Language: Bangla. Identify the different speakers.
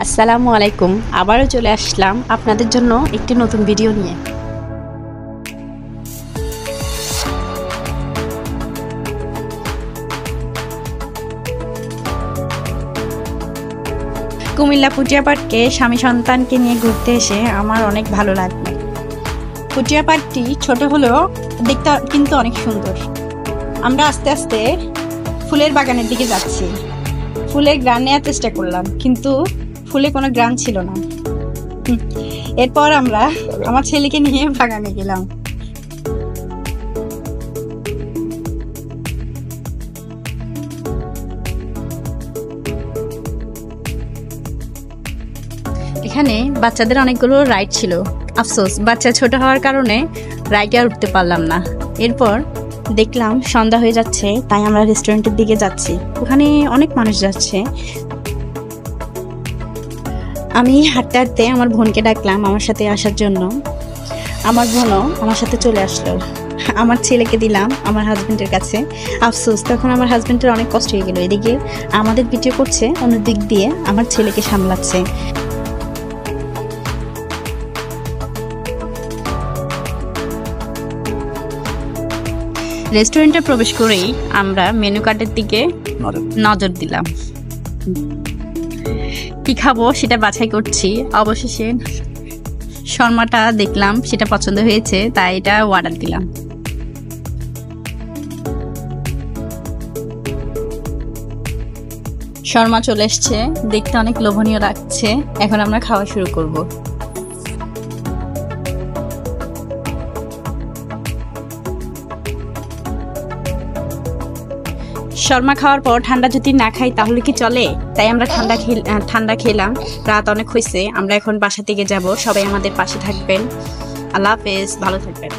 Speaker 1: আসসালামু আলাইকুম। আবারও চলে আসলাম আপনাদের জন্য একটি নতুন ভিডিও নিয়ে। কুমিল্লা পুটিয়া পার্কে স্বামী সন্তানকে নিয়ে ঘুরতে এসে আমার অনেক ভালো লাগলো। পুটিয়া পার্কটি ছোট হলেও দেখতে কিন্তু অনেক সুন্দর। আমরা আস্তে আস্তে ফুলের বাগানের দিকে যাচ্ছি। ফুলের গ্রান নেওয়ার চেষ্টা করলাম, কিন্তু ফুলে কোনো গ্রান ছিল না। এরপর আমরা আমার ছেলেকে নিয়ে বাগানে গেলাম। এখানে বাচ্চাদের অনেকগুলো রাইড ছিল। আফসোস বাচ্চা ছোট হওয়ার কারণে রাইডে আর উঠতে পারলাম না। এরপর দেখলাম সন্ধ্যা হয়ে যাচ্ছে, তাই আমরা রেস্টুরেন্টের দিকে যাচ্ছি। ওখানে অনেক মানুষ যাচ্ছে। আমি হাঁটতে হাঁটতে আমার বোনকে ডাকলাম আমার সাথে আসার জন্য। আমার বোনও আমার সাথে চলে আসলো। আমার ছেলেকে দিলাম আমার হাজবেন্ডের কাছে। আফসোস তখন আমার হাজবেন্ডের অনেক কষ্ট হয়ে গেল। এদিকে আমাদের ভিডিও করছে, অন্য দিক দিয়ে আমার ছেলেকে সামলাচ্ছে। রেস্টুরেন্টে প্রবেশ করেই আমরা মেনু কার্ডের দিকে নজর দিলাম। কি খাবো সেটা বাছাই করছি। অবশেষে শর্মাটা দেখলাম, সেটা পছন্দ হয়েছে, তাই এটা অর্ডার দিলাম। শর্মা চলে এসছে, দেখতে অনেক লোভনীয় লাগছে। এখন আমরা খাওয়া শুরু করব। শর্মা খাওয়ার পর ঠান্ডা যদি না খাই তাহলে কি চলে? তাই আমরা ঠান্ডা খেলাম। রাত অনেক হয়েছে, আমরা এখন বাসা থেকে যাব। সবাই আমাদের পাশে থাকবেন। আল্লাহ হাফেজ, ভালো থাকবেন।